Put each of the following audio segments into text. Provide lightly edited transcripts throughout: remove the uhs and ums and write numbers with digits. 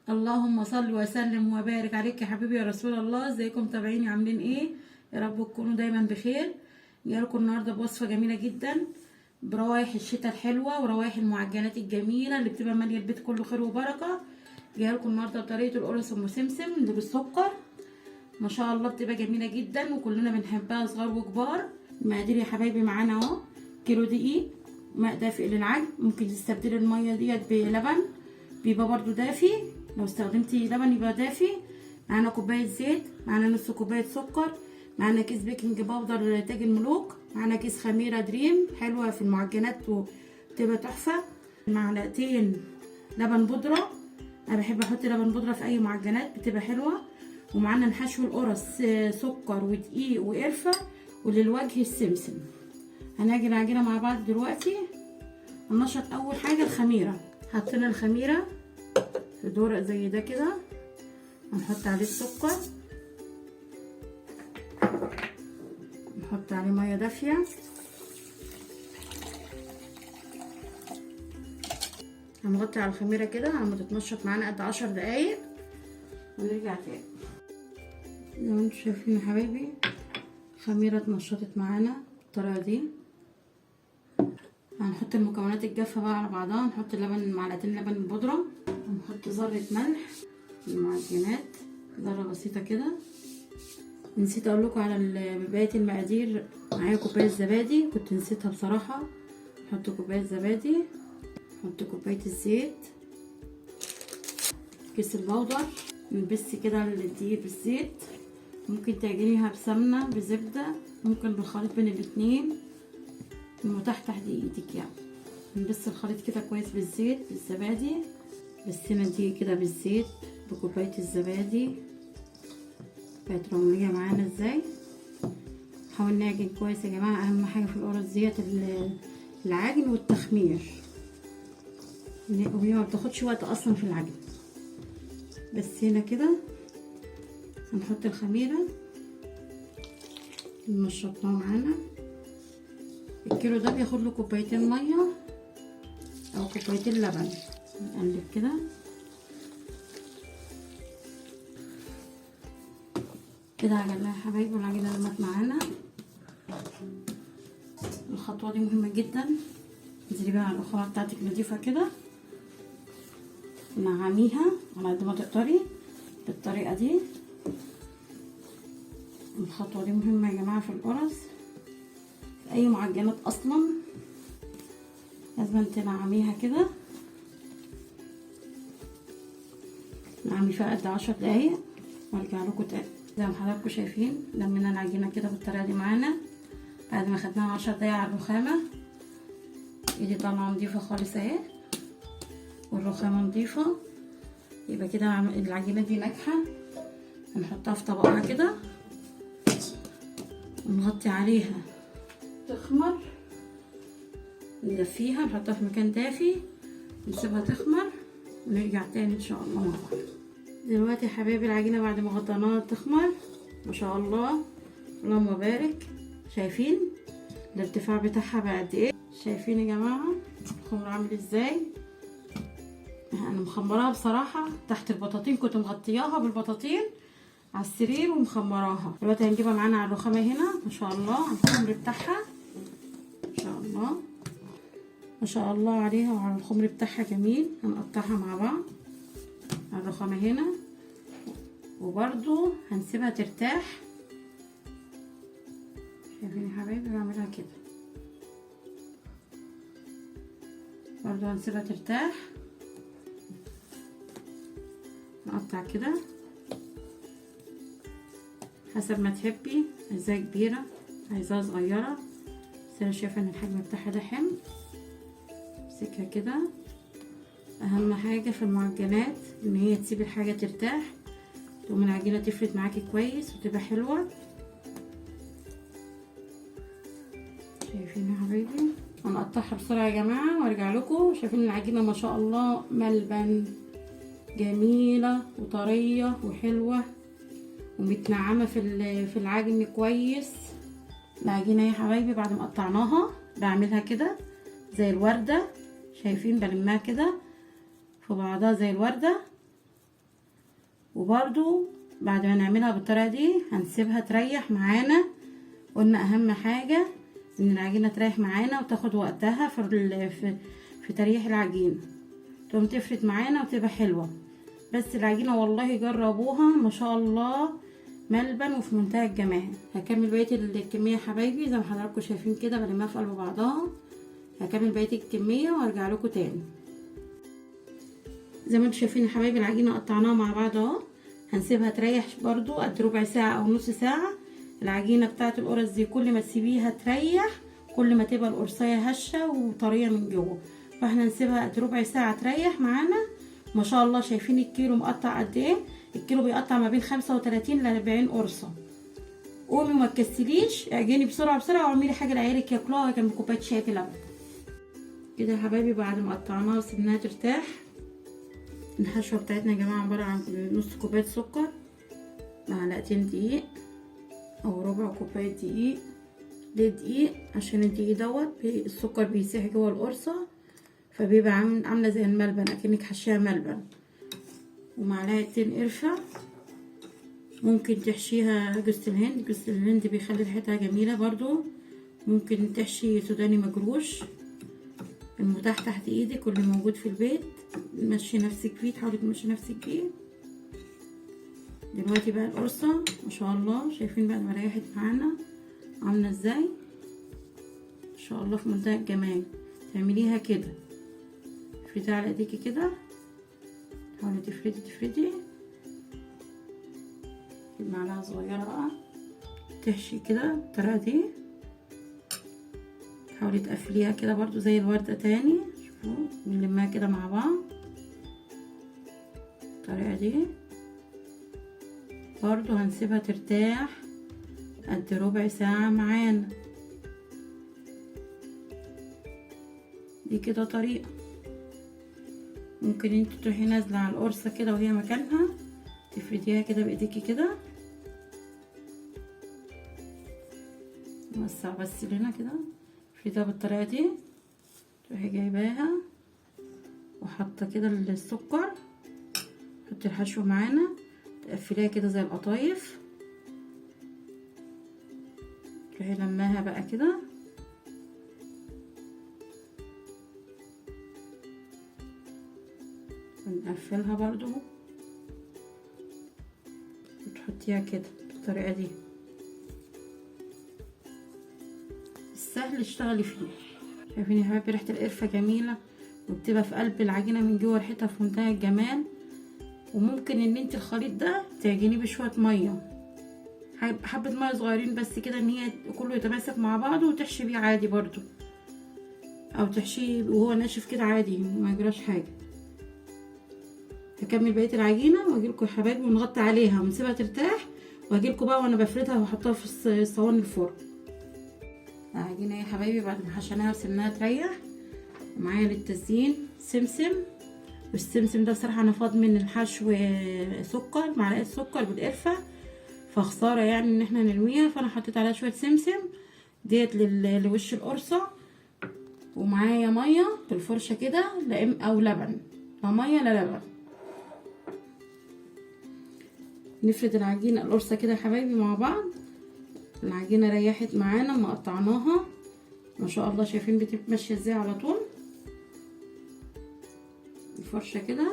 اللهم صل وسلم وبارك عليك يا حبيبي يا رسول الله. ازيكم متابعيني عاملين ايه؟ يا رب تكونوا دايما بخير. جايلكم النهارده بوصفه جميله جدا بروايح الشتاء الحلوه وروايح المعجنات الجميله اللي بتبقى ماليه البيت كله خير وبركه. جايلكم النهارده بطريقه القرص ام سمسم اللي بالسكر، ما شاء الله بتبقى جميله جدا وكلنا بنحبها صغار وكبار. المقادير يا حبايبي معانا اهو: كيلو دقيق، ماء دافئ للعجن، ممكن تستبدلي الميه ديت بلبن بيبقى برضو دافي، لو استخدمتي لبن يبقى دافي. معانا كوبايه زيت، معانا نص كوبايه سكر، معانا كيس بيكنج باودر تاج الملوك، معانا كيس خميره دريم حلوه في المعجنات وتبقى تحفه، معلقتين لبن بودره، انا بحب احط لبن بودره في اي معجنات بتبقى حلوه. ومعانا نحشو القرص سكر ودقيق وقرفه، وللوجه السمسم. هنعجن العجينه مع بعض دلوقتي. هننشط اول حاجه الخميره، حطينا الخميره في دورق زي ده كده، هنحط عليه السكر، نحط عليه ميه دافيه، هنغطي على الخميره كده على ما تتنشط معانا قد 10 دقايق ونرجع تاني. زي ما انتم شايفين يا حبايبي الخميره اتنشطت معانا بالطريقه دي. هنحط المكونات الجافه بقى على بعضها، نحط اللبن، معلقتين لبن البودره، ونحط ذره ملح في المعجنات، ذره بسيطه كده. نسيت اقول لكم على بقيه المقادير، معايا كوبايه زبادي كنت نسيتها بصراحه، نحط كوبايه زبادي، نحط كوبايه الزيت، كيس البودر، نبس كده الدقيق بالزيت، ممكن تعجنيها بسمنه بزبده، ممكن بالخليط بين الاتنين المتاح تحت ايدك يعني. نبس الخليط كده كويس بالزيت بالزبادي، بسينا دي كده بالزيت بكوبايه الزبادي. بقت رمليه معانا ازاي. نحاول نعجن كويس يا جماعه، اهم حاجه في القرص ديت العجن والتخمير، وهي ما بتاخدش وقت اصلا في العجن. بس هنا كده هنحط الخميره اللي نشطناها معانا. الكيلو ده بياخد له كوبايتين ميه او كوبايتين لبن. نقلب كده كده، عجناها يا حبايبي والعجينه لمت معانا. الخطوه دي مهمه جدا، انزلي بقى على الرخامه بتاعتك نضيفه كده، نعميها على قد ما تقدري بالطريقه دي. الخطوه دي مهمه يا جماعه في القرص، في اي معجنات اصلا لازم تنعميها كده. نعمي فيها قد 10 دقايق وارجع لكم تاني. زي ما حضراتكم شايفين لمينا العجينه كده بالطريقه دي معانا بعد ما خدناها 10 دقايق على الرخامه. ايدي طالعه نضيفه خالص اهي والرخامه نضيفه، يبقى كده العجينه دي ناجحه. هنحطها في طبقها كده ونغطي عليها تخمر، ندفيها، نحطها في مكان دافي، نسيبها تخمر ونرجع تاني ان شاء الله مع بعض. دلوقتي يا حبايبي العجينه بعد ما غطيناها تخمر ما شاء الله، اللهم بارك. شايفين الارتفاع بتاعها بقى قد ايه؟ شايفين يا جماعه الخمر عامل ازاي؟ انا مخمراها بصراحه تحت البطاطين، كنت مغطياها بالبطاطين على السرير ومخمراها. دلوقتي هنجيبها معانا على الرخامه هنا ما شاء الله، الخمر بتاعها ما شاء الله ما شاء الله عليها وعلى الخمر بتاعها جميل. هنقطعها مع بعض على الرخامه هنا، وبرده هنسيبها ترتاح. شايفين يا حبايبي بعملها كده، برده هنسيبها ترتاح. نقطع كده حسب ما تحبي، عايزاها كبيره عايزاها صغيره، بس انا شايفه ان الحجم بتاعها ده حلو. امسكها كده. اهم حاجه في المعجنات ان هي تسيب الحاجه ترتاح، تقوم العجينه تفرد معاكي كويس وتبقى حلوه. شايفين يا حبايبي؟ هنقطعها بسرعه يا جماعه وارجع لكم. شايفين العجينه ما شاء الله ملبن، جميله وطريه وحلوه ومتنعمه في العجن كويس. العجينه يا حبايبي بعد ما قطعناها بعملها كده زي الورده، شايفين؟ بلمها كده في بعضها زي الورده وبرضو بعد ما نعملها بالطريقة دي هنسيبها تريح معانا. قلنا اهم حاجة ان العجينة تريح معانا وتاخد وقتها في تريح العجينة، تقوم تفرد معانا وتبقى حلوة. بس العجينة والله جربوها ما شاء الله ملبن وفي منتهى الجمال. هكمل بقية الكمية يا حبايبي زي ما حضراتكم شايفين كده، بلمها في قلب بعضها. هكمل بقية الكمية وارجع لكم تاني. زي ما انتم شايفين يا حبايبي العجينة قطعناها مع بعض اهو. هنسيبها تريح برضو قد ربع ساعة او نص ساعة. العجينة بتاعت القرص دي كل ما تسيبيها تريح كل ما تبقى القرصية هشة وطرية من جوه. فاحنا نسيبها قد ربع ساعة تريح معانا. ما شاء الله شايفين الكيلو مقطع قد ايه؟ الكيلو بيقطع ما بين 35 ل 40 قرصة. قومي وما تكسليش، اعجني بسرعة بسرعة واعملي حاجة لعيالك ياكلوها جنب كوباية شاي بلبن. كده يا حبايبي بعد ما قطعناها وسيبناها ترتاح. الحشوة بتاعتنا يا جماعة عبارة عن نص كوباية سكر، معلقتين دقيق او ربع كوباية دقيق. ليه دقيق؟ عشان الدقيق دوت السكر بيسيح جوه القرصة فبيبقى عاملة زي الملبن اكنك حشيها ملبن. ومعلقتين قرفة، ممكن تحشيها جوز الهند. جوز الهند بيخلي ريحتها جميلة برضو. ممكن تحشي سوداني مجروش، المتاح تحت ايدك واللي موجود في البيت مشي نفسك فيه، تحاولي تمشي نفسك فيه. دلوقتي بقى القرصة ما شاء الله شايفين بعد ما ريحت معانا عاملة ازاي ما شاء الله في منتهى الجمال. تعمليها كده افردي على ايديكي كده، حاولي تفردي معلقة صغيرة بقى تحشي كده بالطريقة دي. حاولي تقفليها كده برضو زي الوردة تاني. شوفوا بنلمها كده مع بعض بالطريقة دي. برضو هنسيبها ترتاح قد ربع ساعة معانا. دي كده طريقة. ممكن انت تروحي نازلة على القرصة كده وهي مكانها تفرديها كده بايديكي كده، نوسع بس لنا كده افرديها بالطريقة دي. تروحي جايباها وحاطة كده السكر، حطي الحشو معانا تقفليها كده زي القطايف. تروحي لماها بقى كده ونقفلها برضو وتحطيها كده بالطريقة دي. السهل اشتغلي فيه. شايفين يا حبايبي ريحة القرفة جميلة وبتبقى في قلب العجينة من جوه ريحتها في منتهى الجمال. وممكن ان انت الخليط ده تعجنيه بشوية مية، حبة مية صغيرين بس كده ان هي كله يتماسك مع بعضه، وتحشي بيه عادي برضو او تحشيه وهو ناشف كده عادي ما يجراش حاجة. هكمل بقية العجينة واجيلكوا يا حبايبي ونغطي عليها ونسيبها ترتاح، واجيلكوا بقى وانا بفردها واحطها في صواني الفرن. العجينة يا حبايبي بعد ما حشيناها وسيبناها تريح، ومعايا للتزيين سمسم. والسمسم ده بصراحة انا فاض من الحشو سكر، معلقة سكر بالقرفة، فخسارة يعني ان احنا نرميها، فانا حطيت عليها شوية سمسم ديت لوش القرصة. ومعايا مية بالفرشة كده او لبن، لا مية لا لبن. نفرد العجينة القرصة كده يا حبايبي مع بعض. العجينة ريحت معانا ما قطعناها ما شاء الله. شايفين بتبقى ماشية ازاي على طول. الفرشة كده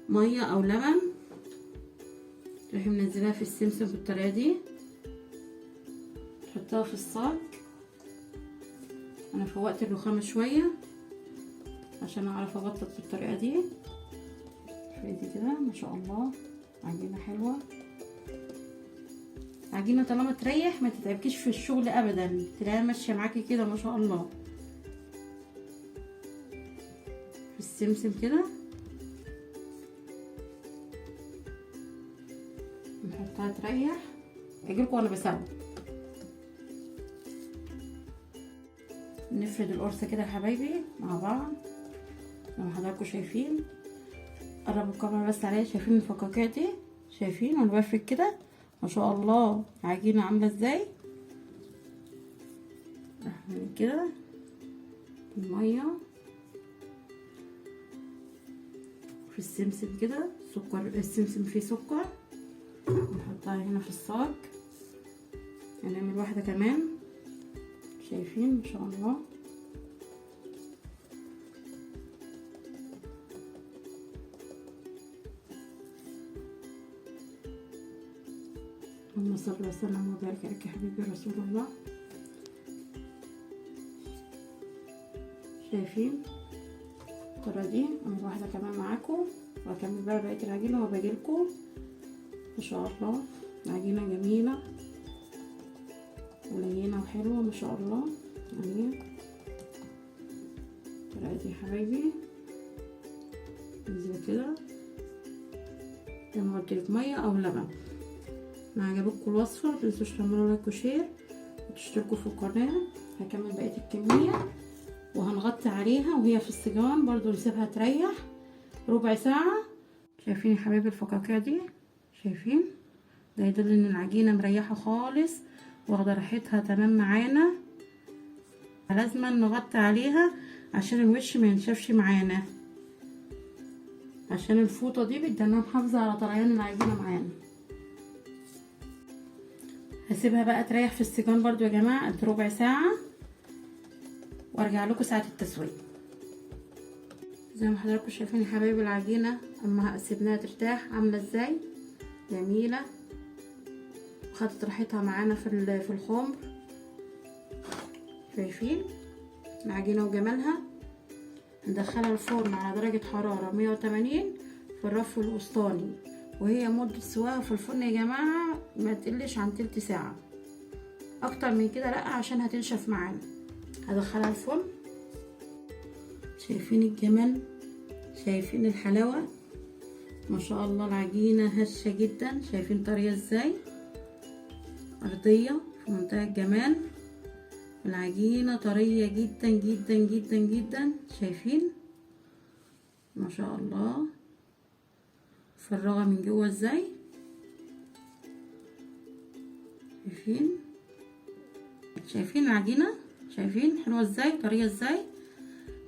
مية او لبن، تروحي منزلها في السمسم بالطريقة دي، تحطها في الصاج. انا فوقت الرخامة شوية عشان اعرف ابطط بالطريقة دي. فايدي كده ما شاء الله عجينة حلوة. عجينة طالما تريح ما تتعبكيش في الشغل ابدا، تلاقيها ماشية معاكي كده ما شاء الله. في السمسم كده نحطها تريح. اجيلكوا وانا بسوي. نفرد القرصة كده يا حبايبي مع بعض زي ما حضراتكم شايفين. قربوا الكاميرا بس عليا، شايفين الفقاقيع دي؟ شايفين وانا بفرد كده ما شاء الله العجينة عاملة ازاي. من كده المية في السمسم كده سكر، السمسم فيه سكر، نحطها هنا في الصاج. هنعمل واحدة كمان، شايفين ما شاء الله. اللهم صل وسلم وبارك عليك يا حبيبي رسول الله. شايفين الطريقة دي؟ اعمل واحدة كمان معاكم واكمل بقى بقية العجينة وباجيلكم. ما شاء الله العجينة جميلة ولينة وحلوة ما شاء الله. يعني الطريقة دي يا حبايبي زي كده، زي ما قلتلك مية او لبن. لو عجبتكم الوصفة متنسوش تعملوا لايك وشير وتشتركوا في القناة. هكمل بقية الكمية وهنغطي عليها وهي في السجان برضو، نسيبها تريح ربع ساعة. شايفين يا حبايبي الفقاقيع دي؟ شايفين؟ ده يدل ان العجينة مريحة خالص واخدة راحتها تمام معانا. لازم نغطي عليها عشان الوش ما ينشفش معانا، عشان الفوطة دي بدنا محافظة على طريان العجينة معانا. هسيبها بقى تريح في السجان برضو يا جماعة قد ربع ساعة وارجع لكم ساعة التسوية. زي ما حضراتكم شايفين يا حبايبي العجينة اما سيبناها ترتاح عاملة ازاي، جميلة وخدت راحتها معانا في الخمر. شايفين العجينة وجمالها. ندخلها الفرن على درجة حرارة 180 في الرف الوسطاني، وهي مدة سواها في الفرن يا جماعة ما تقلش عن تلت ساعة، اكتر من كده لا عشان هتنشف معانا. هدخلها الفرن. شايفين الجمال، شايفين الحلاوة ما شاء الله. العجينة هشة جدا، شايفين طرية ازاي، ارضية في منتهى الجمال. العجينة طرية جدا جدا جدا جدا، شايفين ما شاء الله. مفرغة من جوه ازاي، شايفين العجينة، شايفين حلوة ازاي، طرية ازاي.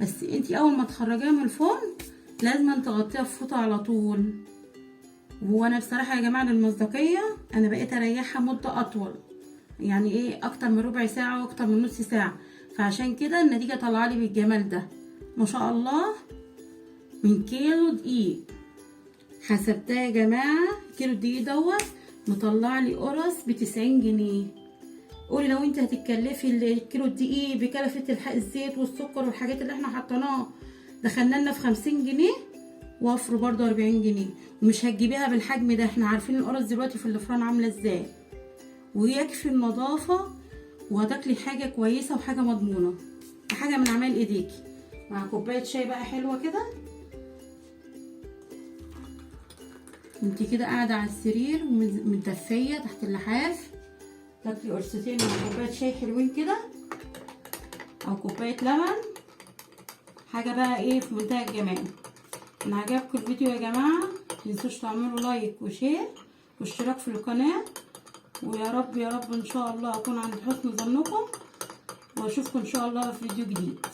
بس انتي اول ما تخرجيها من الفرن لازم تغطيها بفوطة على طول. وهو انا بصراحة يا جماعة للمصداقية انا بقيت اريحها مدة اطول، يعني ايه اكتر من ربع ساعة واكتر من نص ساعة، فعشان كده النتيجة طالعة لي بالجمال ده ما شاء الله. من كيلو دقيق حسبتها يا جماعة، كيلو دقيق دوت مطلع لي قرص ب90 جنيه. قولي لو انت هتتكلفي الكيلو الدقيق بكلفة الزيت والسكر والحاجات اللي احنا حطيناها دخلنا لنا في 50 جنيه، وفر برضو 40 جنيه، ومش هتجيبيها بالحجم ده. احنا عارفين القرص دلوقتي في الفرن عاملة ازاي، ويكفي النظافة وهتاكلي حاجة كويسة وحاجة مضمونة، حاجة من اعمال ايديكي مع كوباية شاي بقى حلوة كده. انتي كده قاعدة على السرير ومتدفية تحت اللحاف، تاكلي قرصتين مع كوباية شاي حلوين كده او كوباية لبن، حاجة بقى ايه في منتهى الجمال. ان عجبكم الفيديو يا جماعة متنسوش تعملوا لايك وشير واشتراك في القناة، ويا رب يا رب ان شاء الله اكون عند حسن ظنكم، واشوفكم ان شاء الله في فيديو جديد.